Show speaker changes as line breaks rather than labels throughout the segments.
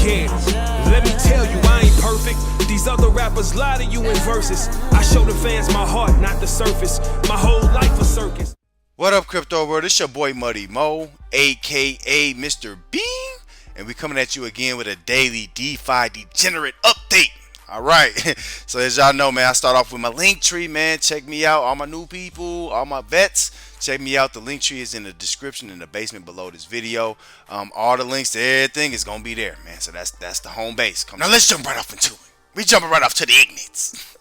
Yeah, let me tell you, I ain't perfect. These other rappers lie to you in verses. I show the fans my heart, not the surface. My whole life a circus.
What up, crypto world? It's your boy Muddy Mo, aka Mr. Bean, and we coming at you again with a daily DeFi degenerate update. All right, so as y'all know, man, I start off with my link tree, man. Check me out, all my new people, all my vets. Check me out. The link tree is in the description in the basement below this video. All the links to everything is gonna be there, man. So that's the home base. Now let's jump right off into it. We jumping right off to the ignorance.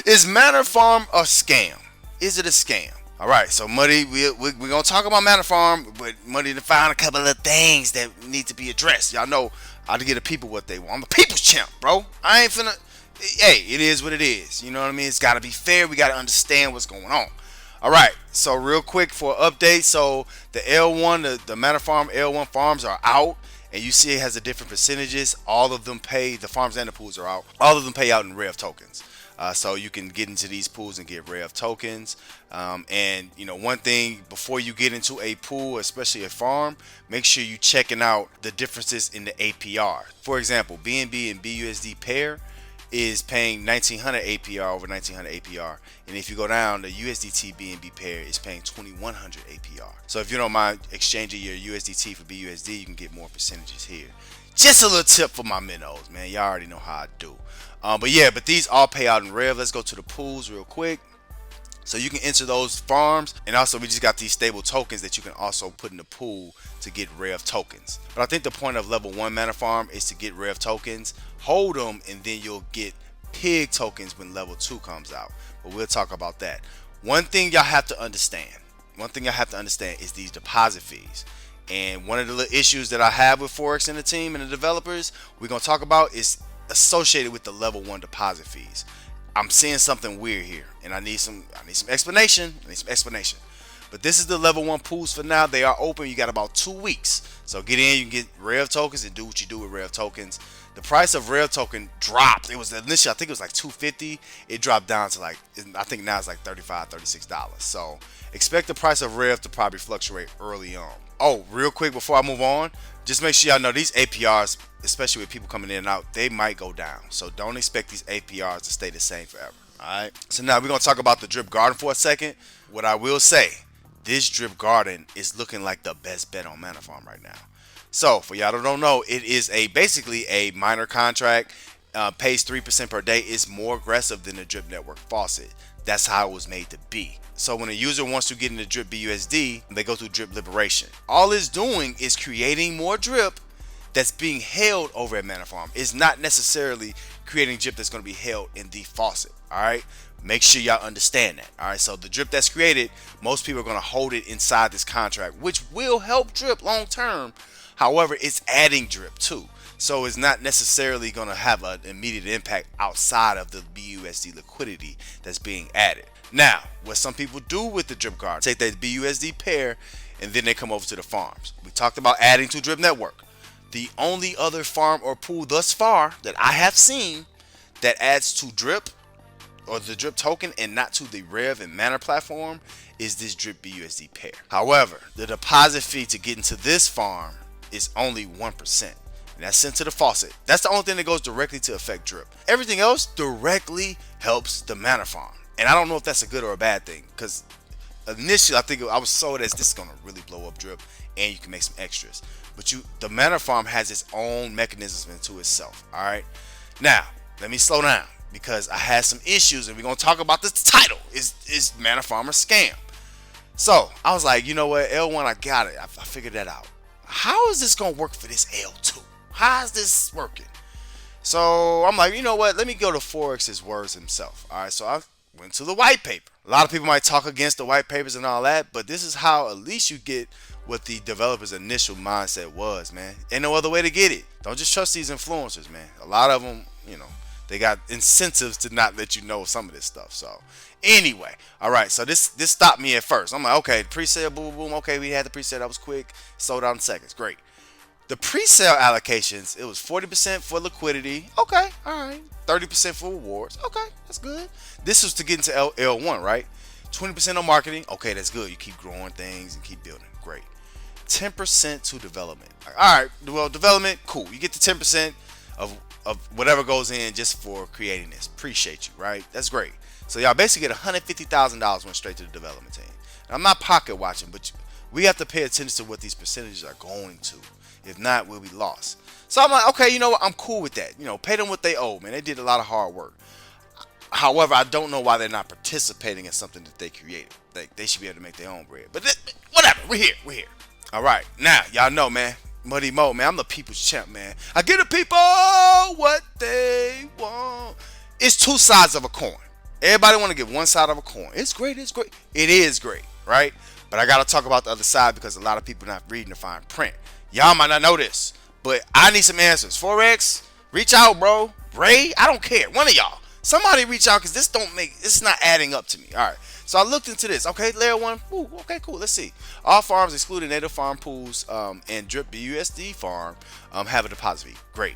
Is Manor Farm a scam? Is it a scam? All right, so Muddy, we're gonna talk about Manor Farm, but Muddy found a couple of things that need to be addressed. Y'all know I to get the people what they want. I'm a people's champ, bro. I ain't finna. Hey, it is what it is. You know what I mean? It's got to be fair. We got to understand what's going on. All right. So real quick for an update. So the L1, the Manor Farm L1 farms are out. And you see it has the different percentages. All of them pay, the farms and the pools are out. All of them pay out in Rev tokens. So you can get into these pools and get Rev tokens. And, you know, one thing before you get into a pool, especially a farm, make sure you checking out the differences in the APR. For example, BNB and BUSD pair is paying 1900 APR over 1900 APR, and if you go down, the USDT BNB pair is paying 2100 APR. So if you don't mind exchanging your USDT for BUSD, you can get more percentages here. Just a little tip for my minnows, man. Y'all already know how I do. But these all pay out in Rev. Let's go to the pools real quick. So you can enter those farms, and also we just got these stable tokens that you can also put in the pool to get Rev tokens. But I think the point of level 1 Manor Farm is to get Rev tokens, hold them, and then you'll get pig tokens when level 2 comes out. But we'll talk about that. One thing y'all have to understand is these deposit fees. And one of the little issues that I have with Forex and the team and the developers we're going to talk about is associated with the level 1 deposit fees. I'm seeing something weird here, and I need some explanation. But this is the level 1 pools for now. They are open. You got about 2 weeks. So get in, you can get Rev tokens and do what you do with Rev tokens. The price of Rev token dropped. It was initially, I think it was like $250. It dropped down to like, I think now it's like $35, $36. So expect the price of Rev to probably fluctuate early on. Oh, real quick before I move on, just make sure y'all know these APRs, especially with people coming in and out, they might go down. So don't expect these APRs to stay the same forever. Alright. So now we're going to talk about the Drip Garden for a second. What I will say, this Drip Garden is looking like the best bet on Manor Farm right now. So for y'all that don't know, it is basically a minor contract, pays 3% per day. It's more aggressive than the Drip Network Faucet. That's how it was made to be. So when a user wants to get into Drip BUSD, they go through Drip Liberation. All it's doing is creating more drip that's being held over at Manor Farm. It's not necessarily creating drip that's going to be held in the faucet. All right, make sure y'all understand that. All right, so the drip that's created, most people are going to hold it inside this contract, which will help drip long term. However, it's adding drip too, so it's not necessarily going to have an immediate impact outside of the BUSD liquidity that's being added. Now, what some people do with the Drip Guard, take that BUSD pair and then they come over to the farms. We talked about adding to Drip Network. The only other farm or pool thus far that I have seen that adds to Drip or the Drip token and not to the Rev and Manor platform is this Drip BUSD pair. However, the deposit fee to get into this farm is only 1%. And that's sent to the faucet. That's the only thing that goes directly to affect Drip. Everything else directly helps the Manor Farm. And I don't know if that's a good or a bad thing, because initially I think I was sold as this is going to really blow up Drip and you can make some extras. But the Manor Farm has its own mechanism into itself. All right. Now, let me slow down because I had some issues and we're going to talk about this title. Is Manor Farm a scam? So I was like, you know what? L1, I got it. I figured that out. How is this going to work for this L2? How is this working? So I'm like, you know what? Let me go to Forex's words himself. All right. So I went to the white paper. A lot of people might talk against the white papers and all that, but this is how at least you get what the developer's initial mindset was, man. Ain't no other way to get it. Don't just trust these influencers, man. A lot of them, you know, they got incentives to not let you know some of this stuff. So anyway, all right, so this stopped me at first. I'm like, okay, pre-sale, boom, boom, okay, we had the pre-sale, that was quick, sold out in seconds, great. The pre-sale allocations, it was 40% for liquidity, okay, all right, 30% for rewards, okay, that's good. This was to get into L1, right? 20% on marketing, okay, that's good. You keep growing things and keep building, great. 10% to development. All right, well, development, cool. You get the 10% of whatever goes in just for creating this. Appreciate you, right? That's great. So y'all basically get $150,000 went straight to the development team. And I'm not pocket watching, but we have to pay attention to what these percentages are going to. If not, we'll be lost. So I'm like, okay, you know what? I'm cool with that. You know, pay them what they owe, man. They did a lot of hard work. However, I don't know why they're not participating in something that they created. They should be able to make their own bread. But whatever, we're here. All right, now y'all know, man. Muddy Mo, man. I'm the people's champ, man. I give the people what they want. It's two sides of a coin. Everybody want to give one side of a coin. It's great. It is great, right? But I gotta talk about the other side because a lot of people not reading the fine print. Y'all might not know this, but I need some answers. Forex, reach out, bro. Ray, I don't care. One of y'all. Somebody reach out because this is not adding up to me. All right. So I looked into this. Okay, layer one. Ooh, okay, cool. Let's see. All farms, excluding native farm pools and Drip BUSD farm, have a deposit fee. Great.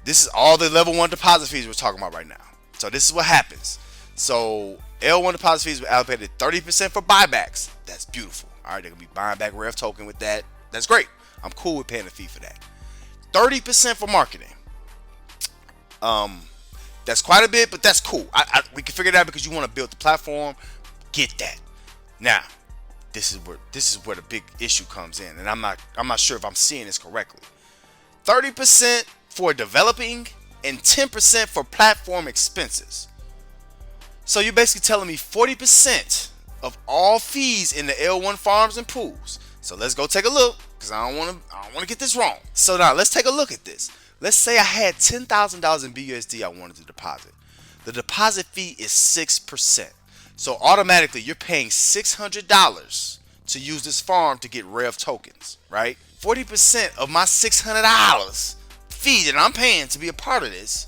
This is all the level 1 deposit fees we're talking about right now. So this is what happens. So L1 deposit fees were allocated 30% for buybacks. That's beautiful. All right, they're going to be buying back Rev token with that. That's great. I'm cool with paying a fee for that. 30% for marketing. That's quite a bit, but that's cool. We can figure that out because you want to build the platform. Get that. Now, this is where the big issue comes in, and I'm not sure if I'm seeing this correctly. 30% for developing and 10% for platform expenses. So you're basically telling me 40% of all fees in the L1 farms and pools. So let's go take a look because I don't want to get this wrong. So now let's take a look at this. Let's say I had $10,000 in BUSD I wanted to deposit. The deposit fee is 6%. So automatically you're paying $600 to use this farm to get Rev tokens, right? 40% of my $600 fee that I'm paying to be a part of this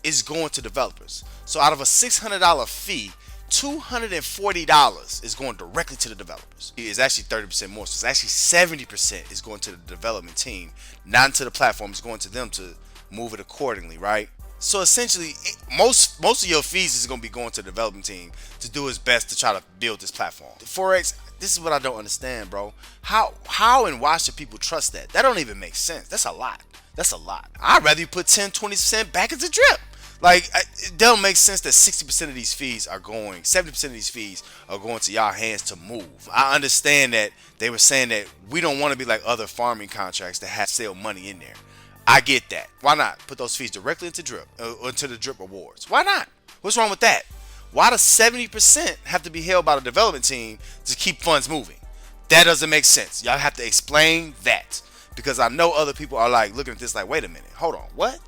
is going to developers. So out of a $600 fee, $240 is going directly to the developers. It's actually 30% more. So it's actually 70% is going to the development team, not to the platform. It's going to them to move it accordingly, right? So essentially, most of your fees is going to be going to the development team to do its best to try to build this platform. Forex, this is what I don't understand, bro. How and why should people trust that? That don't even make sense. That's a lot. I'd rather you put 10-20% back into Drip. Like, it don't make sense that 60% of these fees are going, 70% of these fees are going to y'all hands to move. I understand that they were saying that we don't want to be like other farming contracts that have sale money in there. I get that. Why not put those fees directly into Drip, into the Drip rewards? Why not? What's wrong with that? Why does 70% have to be held by the development team to keep funds moving? That doesn't make sense. Y'all have to explain that, because I know other people are like looking at this like, wait a minute, hold on, what?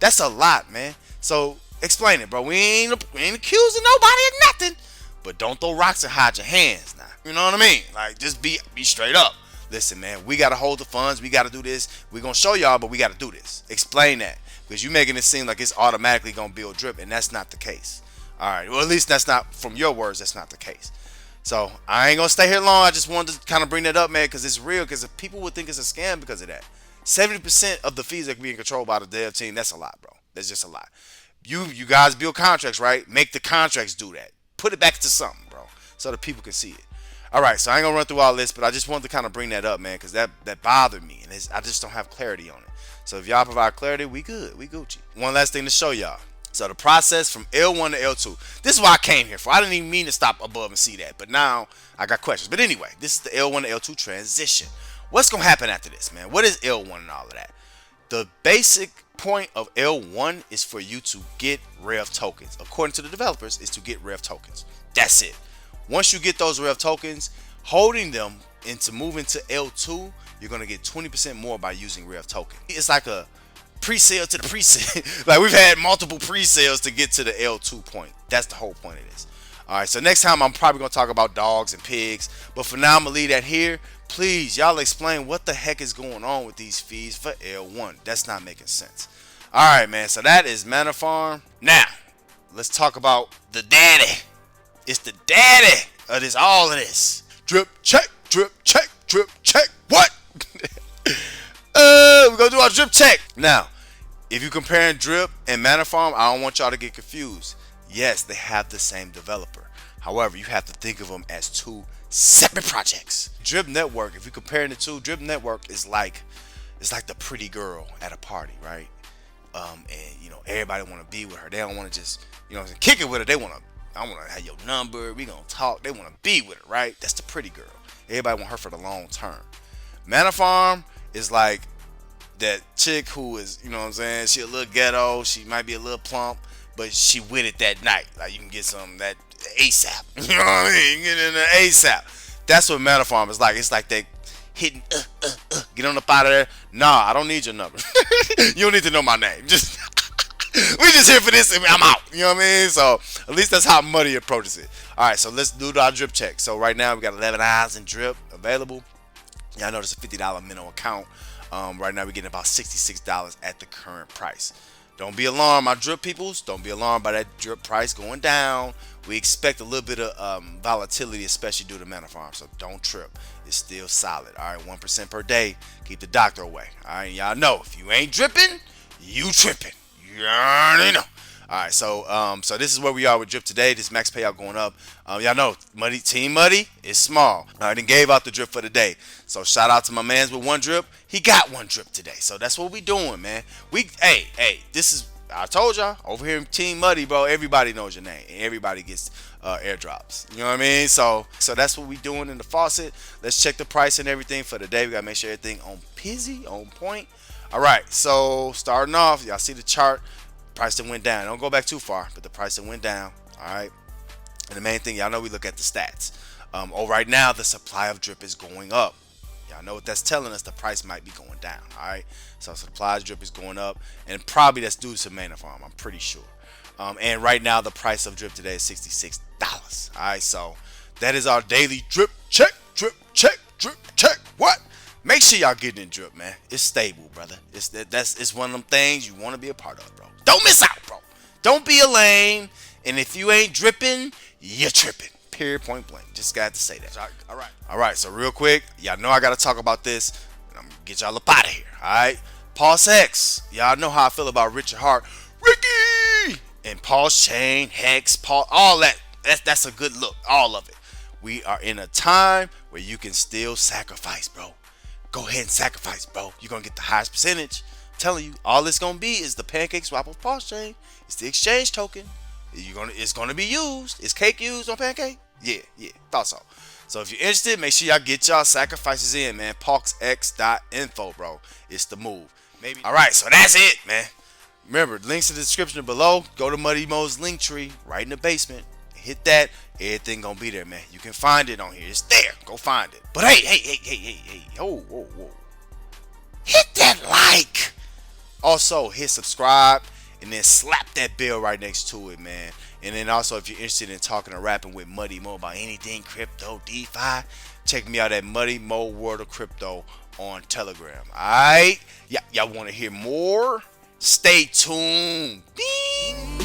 That's a lot, man. So explain it, bro. We ain't accusing nobody of nothing, but don't throw rocks and hide your hands now. You know what I mean? Like, just be straight up. Listen, man, we got to hold the funds. We got to do this. We're going to show y'all, but we got to do this. Explain that, because you're making it seem like it's automatically going to build Drip, and that's not the case. All right. Well, at least that's not, from your words, that's not the case. So I ain't going to stay here long. I just wanted to kind of bring that up, man, because it's real, because people would think it's a scam because of that. 70% of the fees that are being controlled by the dev team, that's a lot, bro. That's just a lot. You guys build contracts, right? Make the contracts do that. Put it back to something, bro, so the people can see it. All right, so I ain't gonna run through all this, but I just wanted to kind of bring that up, man, because that bothered me, and I just don't have clarity on it. So if y'all provide clarity, we good, we Gucci. One last thing to show y'all. So the process from L1 to L2. This is what I came here for. I didn't even mean to stop above and see that, but now I got questions. But anyway, this is the L1 to L2 transition. What's gonna happen after this, man? What is L1 and all of that? The basic point of L1 is for you to get Rev tokens. According to the developers, is to get Rev tokens. That's it. Once you get those Rev tokens, holding them into moving to L2, you're going to get 20% more by using Rev token. It's like a pre-sale to the pre-sale. Like, we've had multiple pre-sales to get to the L2 point. That's the whole point of this. All right, so next time I'm probably going to talk about dogs and pigs. But for now, I'm going to leave that here. Please, y'all explain what the heck is going on with these fees for L1. That's not making sense. All right, man. So that is Manor Farm. Now, let's talk about the daddy. It's the daddy of this, all of this. Drip check, drip check, drip check. What? We're going to do our drip check. Now, if you're comparing Drip and Manor Farm, I don't want y'all to get confused. Yes, they have the same developer. However, you have to think of them as two separate projects. Drip Network, if you're comparing the two, Drip Network is like, it's like the pretty girl at a party, right? And you know, everybody want to be with her. They don't want to just, you know, kick it with her. They want to, I want to have your number. We gonna talk. They want to be with her, right? That's the pretty girl. Everybody want her for the long term. Manor Farm is like that chick who is, you know what I'm saying? She a little ghetto. She might be a little plump, but she with it that night. Like you can get some that ASAP. You know what I mean? You can get in there ASAP. That's what Manor Farm is like. It's like that hitting, get on up out of there. Nah, I don't need your number. You don't need to know my name. Just we just here for this and I'm out. You know what I mean? So at least that's how Muddy approaches it. All right, so let's do our drip check. So right now we got 11 eyes in drip available. Y'all notice a $50 minimum account. Right now we're getting about $66 at the current price. Don't be alarmed, my drip peoples. Don't be alarmed by that drip price going down. We expect a little bit of volatility, especially due to Manor Farm. So don't trip. It's still solid. All right, 1% per day. Keep the doctor away. All right, y'all know if you ain't dripping, you tripping. You already know. All right, so this is where we are with drip today. This max payout going up. Y'all know Team Muddy is small. I done gave out the drip for the day. So shout out to my mans with one drip. He got one drip today. So that's what we doing, man. Hey, this is, I told y'all over here in Team Muddy, bro. Everybody knows your name and everybody gets airdrops. You know what I mean? So that's what we doing in the faucet. Let's check the price and everything for the day. We gotta make sure everything on point. All right, so starting off, y'all see the chart. Price that went down. Don't go back too far, but the price that went down. All right. And the main thing, y'all know, we look at the stats. Right now the supply of drip is going up. Y'all know what that's telling us. The price might be going down. All right. So supply of drip is going up, and probably that's due to Manor Farm. I'm pretty sure. And right now the price of drip today is $66. All right. So that is our daily drip check. Drip check. Drip check. What? Make sure y'all getting in drip, man. It's stable, brother. It's one of them things you want to be a part of, bro. Don't miss out, bro. Don't be a lame. And if you ain't dripping, you're tripping. Period, point blank. Just got to say that. All right. So real quick, y'all know I got to talk about this. I'm going to get y'all up out of here. All right. Pulse X. Y'all know how I feel about Richard Hart. Ricky! And Pulse Chain, Hex, Pulse, all that. That's a good look. All of it. We are in a time where you can still sacrifice, bro. Go ahead and sacrifice, bro. You're going to get the highest percentage. I'm telling you, all it's going to be is the pancake swap of Pulse Chain. It's the exchange token. It's going to be used. Is cake used on pancake? Yeah, thought so. So if you're interested, make sure y'all get y'all sacrifices in, man. PulseX.info, bro. It's the move. Maybe. All right, so that's it, man. Remember, links in the description below. Go to Muddy Mo's link tree right in the basement. Hit that. Everything gonna be there, man. You can find it on here. It's there. Go find it. But hey. Whoa. Hit that like. Also, hit subscribe. And then slap that bell right next to it, man. And then also, if you're interested in talking or rapping with Muddy Mo about anything crypto, DeFi, check me out at Muddy Mo World of Crypto on Telegram. Alright? Y'all want to hear more? Stay tuned. Bing!